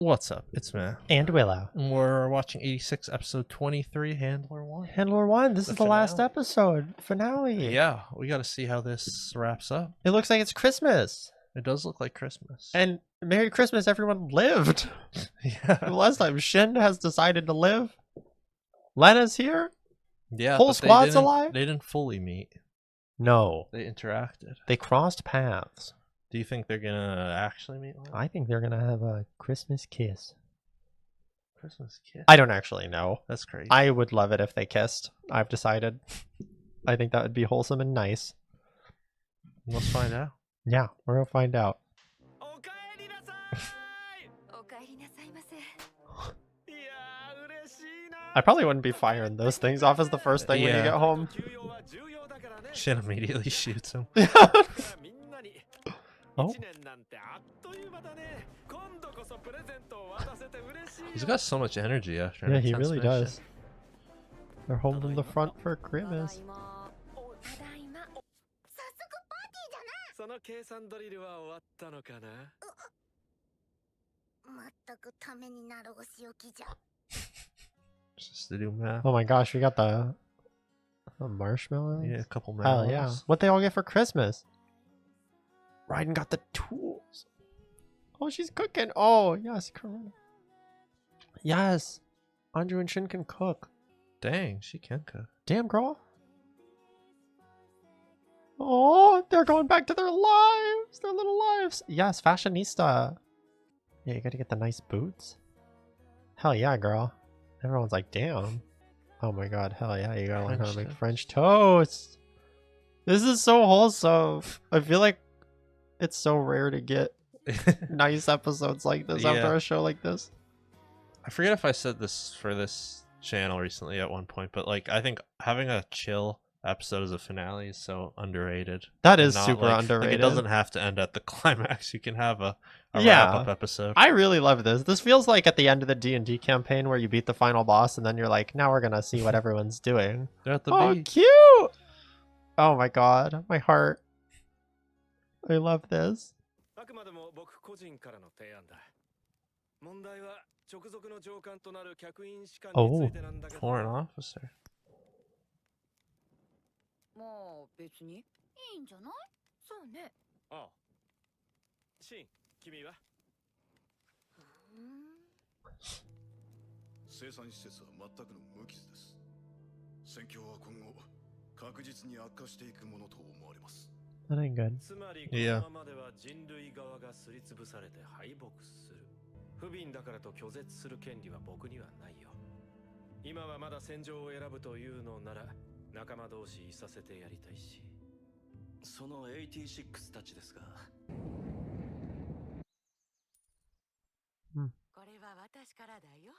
What's up? It's Matt. And Willow. And we're watching 86 episode 23, Handler 1. Handler 1, this is the last episode. Finale. Yeah, we gotta see how this wraps up. It looks like it's Christmas. It does look like Christmas. And Merry Christmas, everyone lived. Yeah. Last time, Shin has decided to live. Lena's here. Yeah. Whole squad's alive. They didn't fully meet. No. They interacted. They crossed paths. Do you think they're gonna actually meet? I think they're gonna have a Christmas kiss. Christmas kiss? I don't actually know. That's crazy. I would love it if they kissed. I've decided. I think that would be wholesome and nice. Let's find out. Yeah, we're gonna find out. I probably wouldn't be firing those things off as the first thing when you get home. Shin immediately shoots him. Oh. He's got so much energy after an Yeah, he intense really mission. does. They're holding the front for Christmas. Just to do math. Oh my gosh, we got the marshmallows? Yeah, a couple Hell marshmallows. yeah. What they all get for Christmas? Raiden got the tools. Oh, she's cooking. Oh, yes, Corona. Yes. Andrew and Shin can cook. Dang, she can cook. Damn, girl. Oh, they're going back to their lives. Their little lives. Yes, fashionista. Yeah, you gotta get the nice boots. Hell yeah, girl. Everyone's like, damn. Oh my god, hell yeah, you gotta learn how to make French toast. This is so wholesome. I feel like it's so rare to get nice episodes like this after a show like this. I forget if I said this for this channel recently at one point, but like I think having a chill episode as a finale is so underrated. That is super underrated. Like, it doesn't have to end at the climax. You can have a wrap-up episode. I really love this. This feels like at the end of the D&D campaign where you beat the final boss and then you're like, now we're gonna see what everyone's doing. They're at the beach. Cute! Oh my god, my heart. I love this. Oh, foreign officer. Shin, 君は? 生産施設は全くの無傷です。戦況は今後確実に悪化していくものと思われます。 That ain't good. つまりこのままでは人類側がすりつぶされて敗北する。不憫だからと拒絶する権利は僕にはないよ。今はまだ戦場を選ぶというのなら仲間同士いさせてやりたいし。その86たちですが。これは私からだよ。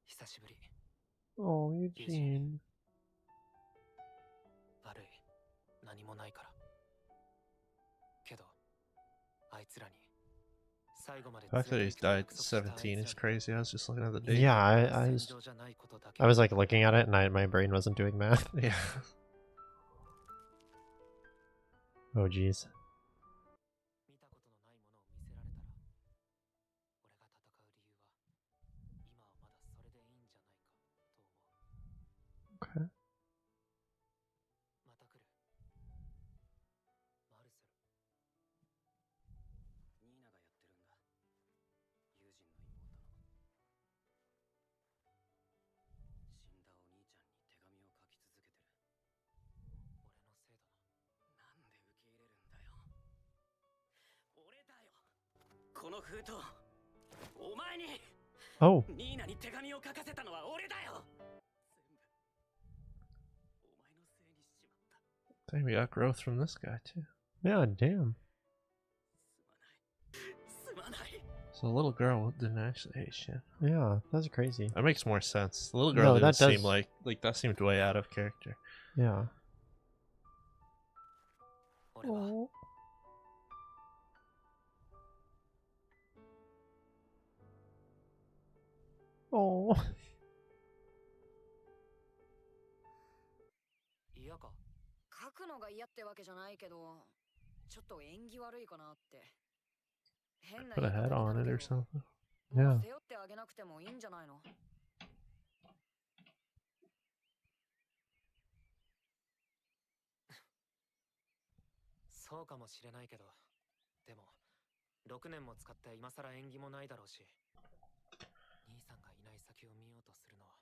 久しぶり。 Oh, Eugene. 悪い。何もないから。けど、あいつらに The fact that he died at 17 is crazy. I was just looking at the date. Yeah, I was like looking at it and my brain wasn't doing math. Yeah. Oh jeez. Okay. Oh. Dang, we got growth from this guy too. Yeah, damn. So the little girl didn't actually hate Shin. Yeah, that's crazy. That makes more sense. The little girl didn't seem like that seemed way out of character. Yeah. Oh. Oh. 嫌か。書くのが嫌ってわけじゃないけど、Put a head on it or something. Yeah. そうかもしれないけど、でも6年も使って今更縁起もないだろうし、兄さんがいない先を見ようとするのは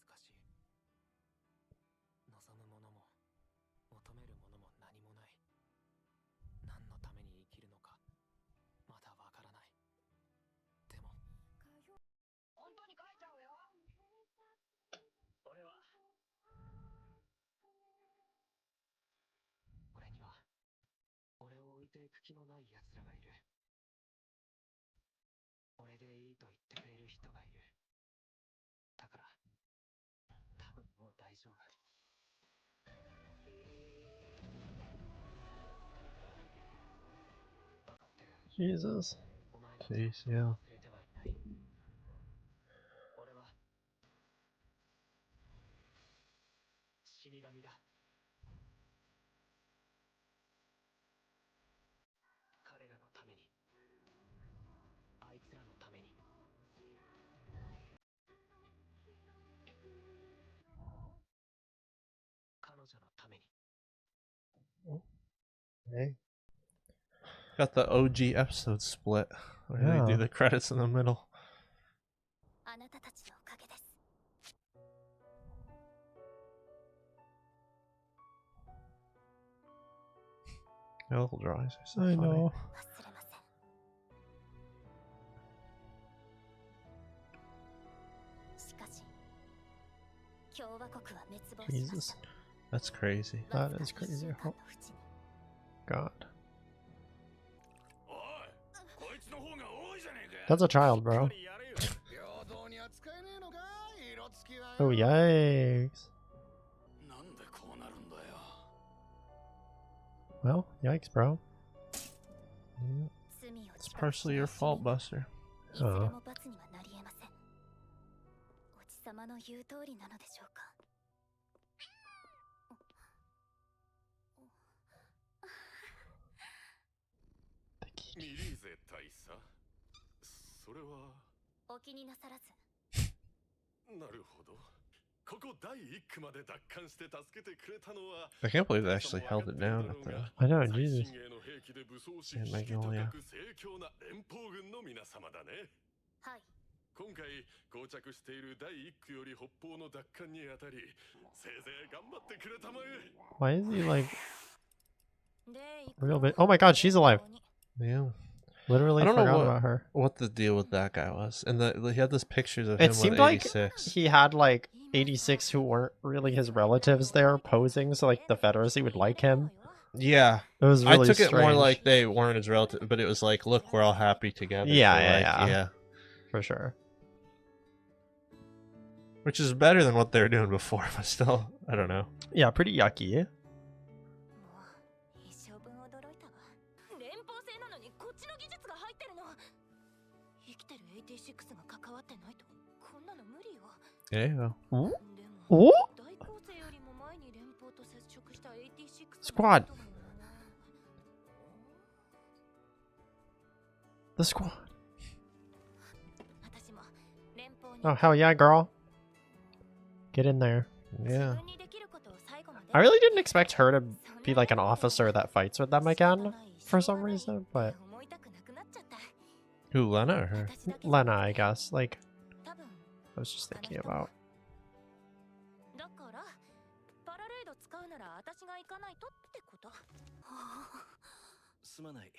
難しい。望むものも求めるものも何もない。何のために生きるのかまだわからない。でも本当に帰っちゃうよ。俺には俺を置いていく気のない奴らがいる。俺でいいと言ってくれる人がいる。だから多分もう大丈夫。 Jesus. Jeez, yeah. 俺は死神だ。彼らのために、あいつらのために。彼女のために。 Hey. Got the OG episode split where they do Yeah. the credits in the middle. Elf drawings are so I funny. know. Jesus. That's crazy. That is crazy. Oh, God. That's a child, bro. Oh, yikes. Well, yikes, bro. Yeah. It's partially your fault, Buster. Oh. The ミリーゼ大佐、それはお気になさらず。なるほど。ここ第一区まで奪還して助けてくれたのは I can't believe they actually held it down at the I know, Jesus. San Magnolia. 盛況な連邦軍の皆様だね。はい。今回膠着している第一区より北方の奪還にあたり、せいぜい頑張ってくれたまえ。 Why is he like real bit? Oh my God, she's alive. Yeah. Literally I don't know forgot what- about her. What the deal with that guy was. And he had this pictures of It him seemed with like 86. he had like 86 who weren't really his relatives there posing, so like the Confederacy would like him. Yeah. It was I really took it more strange. like they weren't his relative, but it was like, look, we're all happy together. Yeah, So, yeah, like, yeah. For sure. Which is better than what they were doing before, but still, I don't know. Yeah, pretty yucky. 一生分驚いたわ。連邦製なのにこっちの技術が入ってるの。生きてる86が関わってないとこんなの無理よ。 Yeah. でもお大構成よりも前に連邦と接触した86 Squad. The squad. 私も連邦に Oh, hell yeah, girl. Get in there. Yeah. 自分にできることを最後まで I really didn't expect her to be like an officer that fights with them again for some reason, but 思いたくなくなっちゃった Who, Lena or her? 私だけじゃ Lena, I guess. Like, 多分 I was just thinking about. だからパラレード使うなら私が行かないとってことすまない。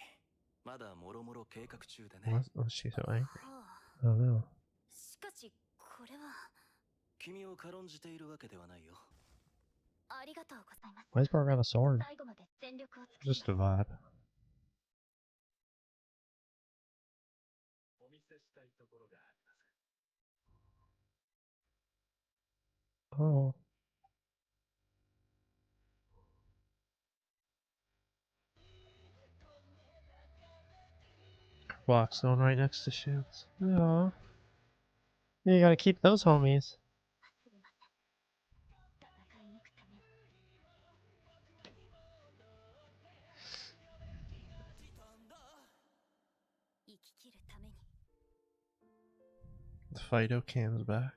まだもろもろ計画中でね。 Was she so angry? はあ I don't know. しかしこれは君を軽んじているわけではないよ。ありがとうございます Why is Bro got a sword? 最後まで全力を尽くし Just a vibe. お見せしたいところがあります。 Oh. Box going right next to Shin's. Yeah. Yeah, you gotta keep those homies. すみません戦い抜くために Fido Cam's back.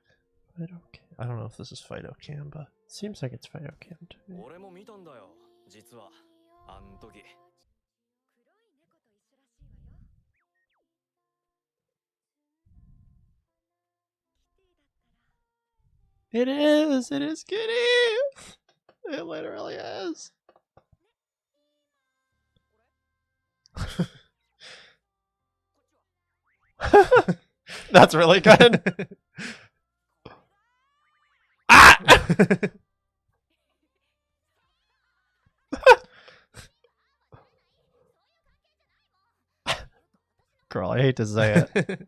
Fido Cam. I don't know if this is Fido Cam, but Seems like it's Fido Cam to me. 俺も見たんだよ実はあん時 It is! It is Kitty! It literally is. That's really good. Ah! Girl, I hate to say it.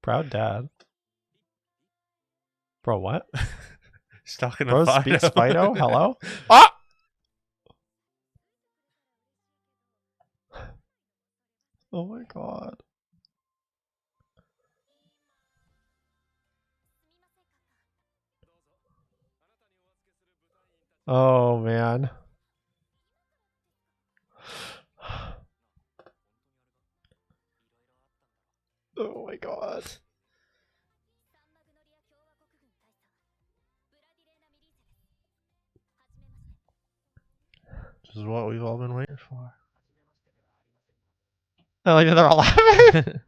Proud dad. Bro, what? He's talking Bro to Fido. speaks Fido? Hello? Ah! Oh my god. Oh man. Oh my god. This is what we've all been waiting for. I like that they're all laughing.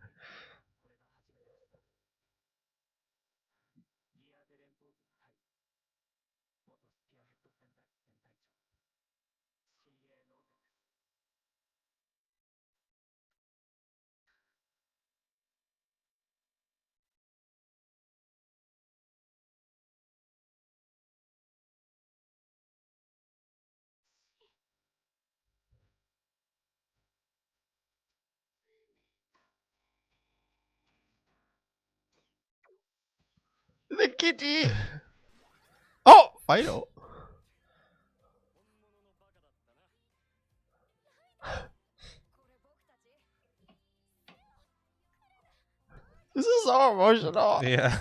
The kitty. Oh, Fido. This is so emotional. Yeah.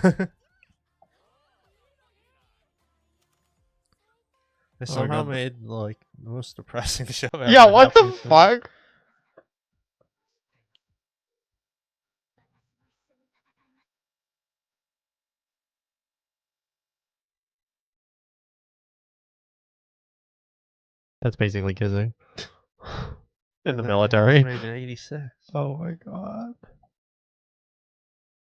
They somehow God. made like the most depressing show ever. Yeah, what the happen. fuck? That's basically kissing. In the That military. was made in '86 Oh my god.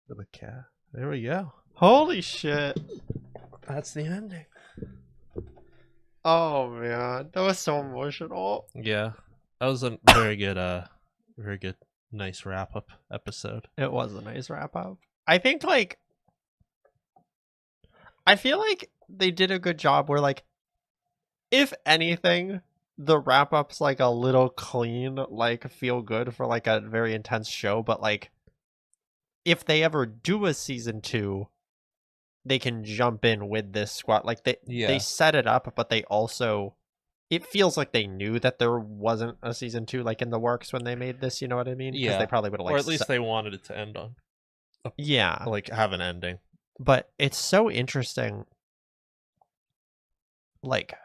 with a cat. There we go. Holy shit. That's the ending. Oh man. That was so emotional. Yeah, that was a very good, nice wrap up episode. It was a nice wrap up. I think like I feel like they did a good job where like if anything, the wrap up's like a little clean, like feel good for like a very intense show, but like if they ever do a season 2, they can jump in with this squad. Like they set it up, but they also it feels like they knew that there wasn't a season 2 like in the works when they made this, you know what I mean? Yeah. They probably would have like or at least they wanted it to end on. Yeah. Like have an ending. But it's so interesting. Like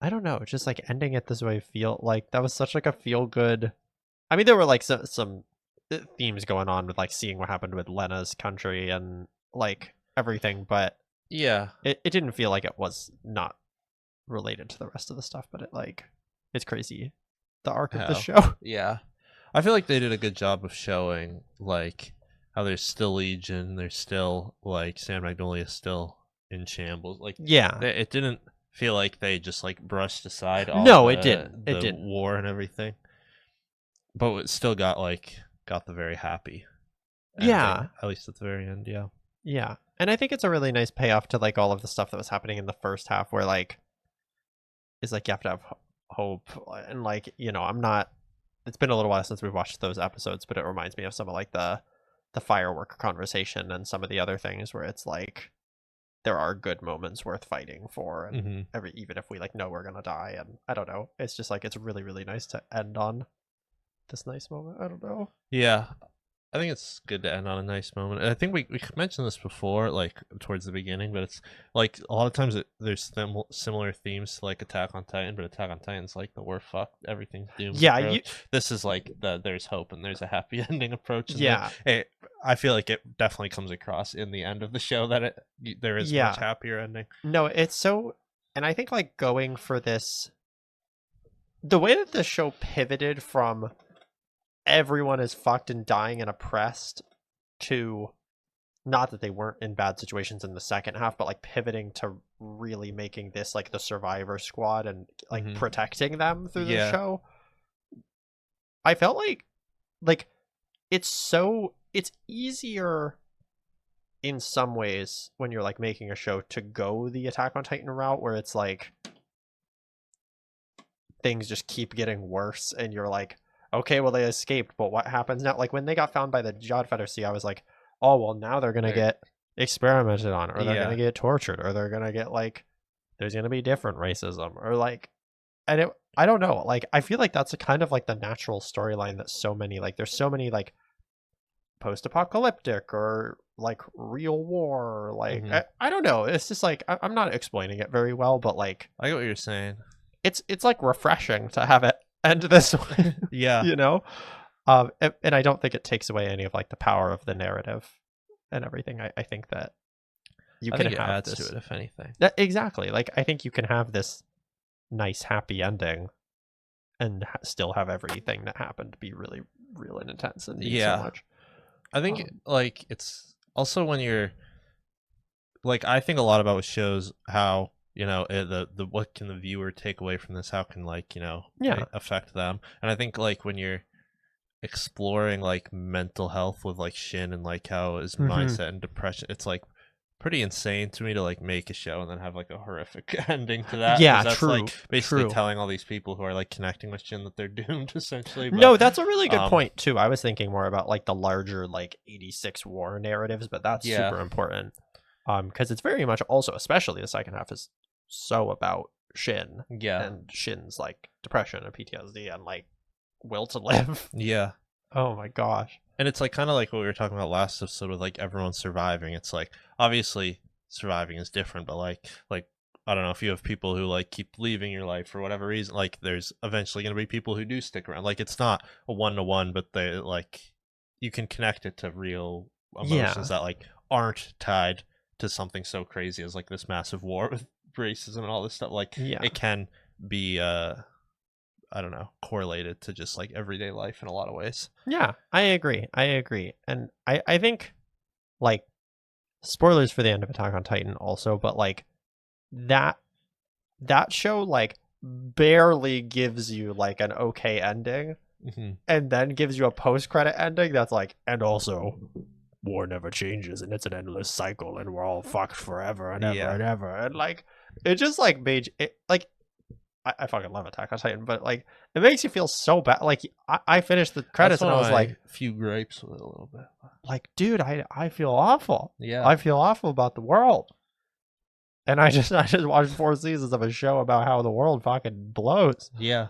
I don't know, just like ending it this way feel like that was such like a feel good. I mean, there were like some themes going on with like seeing what happened with Lena's country and like everything, but Yeah. it didn't feel like it was not related to the rest of the stuff, but it like it's crazy the arc of the show. Yeah. I feel like they did a good job of showing like how there's still Legion, there's still like San Magnolia still in shambles. Like Yeah. it didn't feel like they just like brushed aside all No, the, it didn't. It the didn't. war and everything. But it still got the very happy ending, Yeah. at least at the very end, yeah. Yeah. And I think it's a really nice payoff to like all of the stuff that was happening in the first half where like it's like you have to have hope and like, you know, it's been a little while since we've watched those episodes, but it reminds me of some of like the firework conversation and some of the other things where it's like there are good moments worth fighting for and even if we like know we're gonna die, and I don't know, it's just like it's really really nice to end on this nice moment. I don't know. Yeah. I think it's good to end on a nice moment. And I think we mentioned this before, like towards the beginning, but it's like a lot of times there's similar themes to like Attack on Titan, but Attack on Titan's like the we're fucked, everything's doomed Yeah, approach. This is like there's hope and there's a happy ending approach. And Yeah. I feel like it definitely comes across in the end of the show that there is Yeah. much happier ending. No, it's so, and I think like going for this, the way that the show pivoted from everyone is fucked and dying and oppressed to, not that they weren't in bad situations in the second half, but like pivoting to really making this like the survivor squad and like Mhm. protecting them through the Yeah. show. I felt like it's easier in some ways when you're like making a show to go the Attack on Titan route, where it's like things just keep getting worse and you're like, okay, well they escaped, but what happens now? Like when they got found by the Jodfederacy, I was like, oh well, now they're gonna get experimented on, or they're Yeah. gonna get tortured, or they're gonna get like, there's gonna be different racism, or like, and I don't know, like I feel like that's a kind of like the natural storyline that so many, like there's so many like post-apocalyptic or like real war, or like I don't know, it's just like I'm not explaining it very well, but like I get what you're saying. it's like refreshing to have it end this way. Yeah. You know, and I don't think it takes away any of like the power of the narrative and everything. I think that you I can think it have adds this, to it, if anything. exactly, like I think you can have this nice happy ending and still have everything that happened be really real and intense and mean so much. I think like it's also when you're like, I think a lot about shows how, you know, the what can the viewer take away from this, how can like, you know, Yeah. affect them. And I think like when you're exploring like mental health with like Shin and like how his mindset and depression, it's like pretty insane to me to like make a show and then have like a horrific ending to that. Yeah, 'Cause that's true, like basically true. telling all these people who are like connecting with Shin that they're doomed essentially. But, No, that's a really good point too. I was thinking more about like the larger like 86 war narratives, but that's super important. Because it's very much also, especially the second half, is so about Shin. Yeah. And Shin's like depression and PTSD and like will to live. Yeah. Oh my gosh. And it's like kind of like what we were talking about last episode with like everyone surviving. It's like obviously surviving is different, but like I don't know, if you have people who like keep leaving your life for whatever reason, like there's eventually going to be people who do stick around. Like it's not a 1-to-1, but they like you can connect it to real emotions that like aren't tied to something so crazy as like this massive war with racism and all this stuff. Like it can be I don't know, correlated to just like everyday life in a lot of ways. Yeah, I agree. And I think like spoilers for the end of Attack on Titan also, but like that show like barely gives you like an okay ending and then gives you a post-credit ending that's like, and also war never changes and it's an endless cycle and we're all fucked forever and ever and ever, and like it just like made it like I fucking love Attack on Titan, but like it makes you feel so bad. Like I finished the credits and I was like, few gripes with it a little bit. Like, dude, I feel awful. Yeah, I feel awful about the world. And I just watched 4 seasons of a show about how the world fucking blows. Yeah,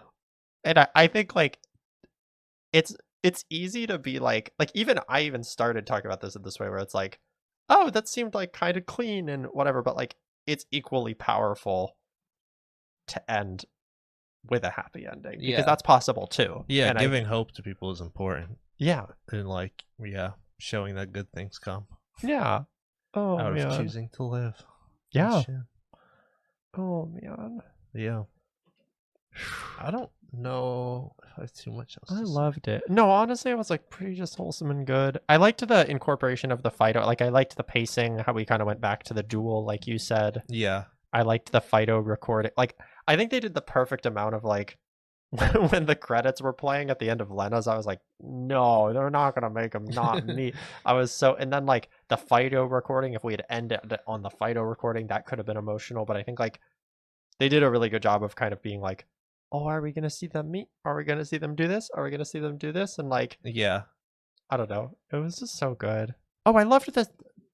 and I think like it's easy to be like I even started talking about this in this way where it's like, oh, that seemed like kind of clean and whatever, but like it's equally powerful to end with a happy ending because that's possible too. Yeah, and giving hope to people is important. Yeah, and like showing that good things come. Yeah. Oh out man. of choosing to live. Yeah. Oh man. Yeah. I don't know if I have too much else. I loved it. No, honestly, it was like pretty just wholesome and good. I liked the incorporation of the Fido. Like I liked the pacing, how we kind of went back to the duel, like you said. Yeah. I liked the Fido recording. Like I think they did the perfect amount of like when the credits were playing at the end of Lena's, I was like, no, they're not gonna make him not me. I was so, and then like the Fido recording, if we had ended on the Fido recording, that could have been emotional. But I think like they did a really good job of kind of being like, oh, are we gonna see them meet? Are we gonna see them do this? Are we gonna see them do this? And like, yeah, I don't know. It was just so good. Oh, I loved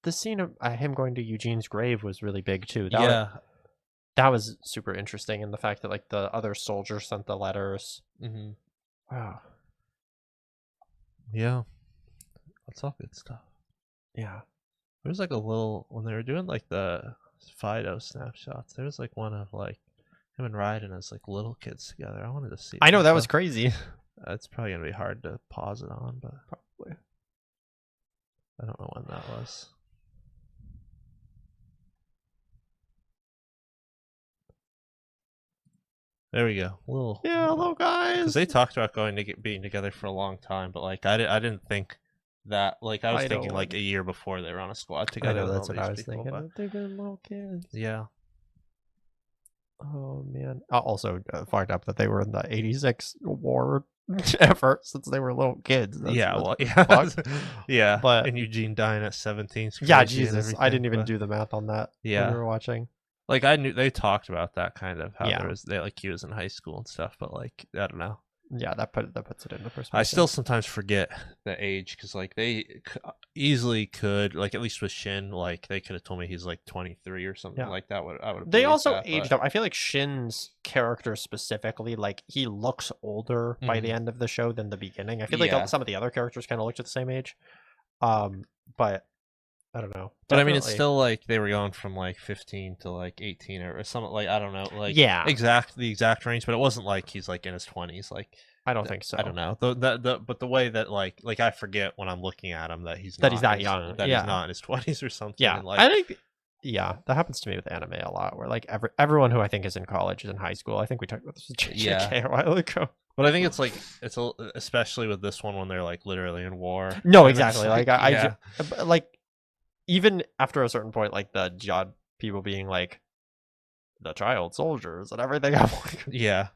the scene of him going to Eugene's grave was really big too. That was super interesting, and the fact that like the other soldier sent the letters. Mm-hmm. Wow. Yeah. That's all good stuff. Yeah. There was like a little when they were doing like the Fido snapshots. There was like one of like him and Raiden as like little kids together. I wanted to see. I know that was stuff. crazy. It's probably gonna be hard to pause it on, but Probably. I don't know when that was. There we go. Little Hello, guys. because they talked about being together for a long time, but like I didn't think that like I was I thinking know. like a year before they were on a squad I together. know with that's all what I these was people, thinking. They've been little kids. but yeah, Oh man. Also fucked up that they were in the 86 war effort since they were little kids. yeah, that's well, pretty yeah, fucked. yeah. But- and Eugene dying at 17. 's Yeah, crazy and Jesus. I didn't everything, even but- do the math on that when Yeah. we were watching. Like I knew they talked about that kind of how Yeah. there was they like he was in high school and stuff, but like I don't know. Yeah, that puts it into perspective. I still sometimes forget the age because like they easily could like at least with Shin like they could have told me he's like 23 or something Yeah. like that. I would. They also aged up. I feel like Shin's character specifically, like he looks older by the end of the show than the beginning. I feel Yeah. like some of the other characters kind of looked at the same age. But I don't know. But I mean, it's Definitely- still like they were going from like 15 to like 18 or something like I don't know, like Yeah. the exact range, but it wasn't like he's like in his 20s. Like I don't think so. I don't know. But the way that like I forget when I'm looking at him that he's That not he's that in his- young, that yeah. he's not in his 20s or something. Yeah, and, like I think. Yeah, that happens to me with anime a lot. Where like everyone who I think is in college is in high school. I think we talked about this with JJK a while ago. but I think it's like especially with this one when they're like literally in war. No, And it's exactly. Like yeah. like even after a certain point, like the Jod people being like the child soldiers and everything. I'm like, Yeah,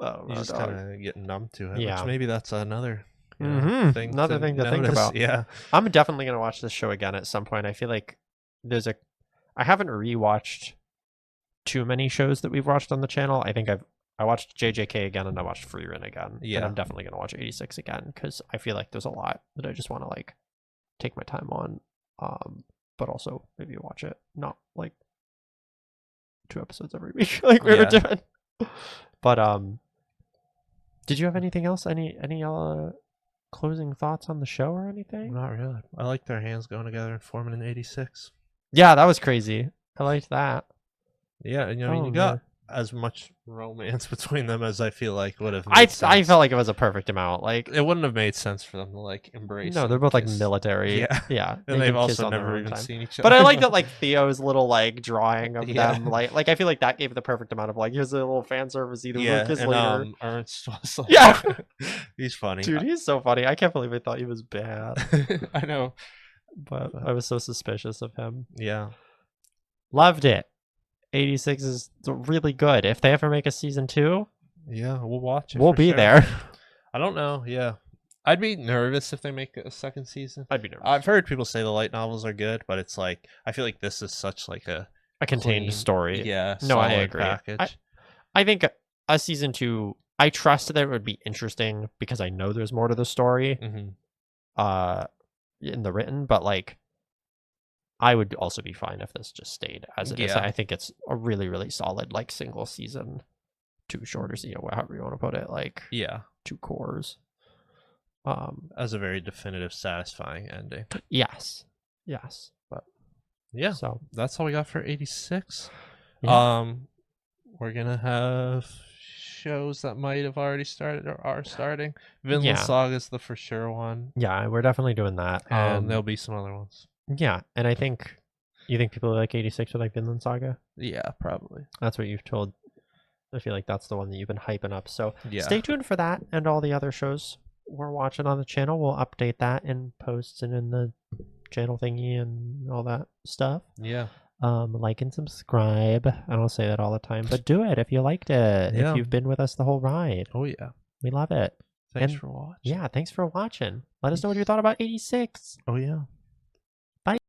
oh, you just dog. kind of get numb to it. Yeah. Which maybe that's another Mhm. Another thing to think notice. about. Yeah, I'm definitely gonna watch this show again at some point. I feel like I haven't rewatched too many shows that we've watched on the channel. I think I watched JJK again and I watched Freerun again. Yeah. And I'm definitely gonna watch 86 again because I feel like there's a lot that I just want to like take my time on. But also maybe watch it not like 2 episodes every week like we were Yeah. doing. But did you have anything else? Any closing thoughts on the show or anything? not really. I like their hands going together and forming an 86. Yeah, that was crazy. I liked that. Yeah, and I mean Oh, you got man. as much romance between them as I feel like would have. I Made sense. felt like it was a perfect amount. Like it wouldn't have made sense for them to like embrace. no, they're and both like kiss. military. Yeah. Yeah. And they they've can kiss also on their never own even time. seen each other. But I like that like Theo's little like drawing of Yeah. them. Like I feel like that gave the perfect amount of like here's a little fan service either yeah, kiss and later. Ernst was like, Yeah. he's funny. Dude, he's so funny. I can't believe I thought he was bad. I know. But I was so suspicious of him. Yeah, Loved it. 86 is really good. If they ever make a season 2, yeah, we'll watch it. we'll for be sure. there. I don't know. Yeah, I'd be nervous if they make a second season. I'd be nervous. I've heard people say the light novels are good, but it's like I feel like this is such like a A contained clean- story. Yeah, No, I solid agree. Package. I think a season 2, I trust that it would be interesting because I know there's more to the story in the written, but like I would also be fine if this just stayed as it is. Yeah. I think it's a really, really solid like single season, 2 shorter season, however you want to put it, like Yeah, 2 cores. as a very definitive, satisfying ending. Yes. Yeah, So that's all we got for 86. Yeah. We're gonna have shows that might have already started or are starting. Vinland Yeah. Saga's the for sure one, yeah, we're definitely doing that. and there'll be some other ones. Yeah, and I think you think people who like 86 would like Vinland Saga. Yeah, probably. That's what you've told. I feel like that's the one that you've been hyping up. So Yeah, stay tuned for that and all the other shows we're watching on the channel. We'll update that in posts and in the channel thingy and all that stuff. yeah, Like and subscribe. I don't say that all the time, but do it if you liked it. Yeah. If you've been with us the whole ride, oh yeah. we love it. Thanks And- for watching. Yeah, thanks for watching. Let us know what you thought about 86. Oh yeah.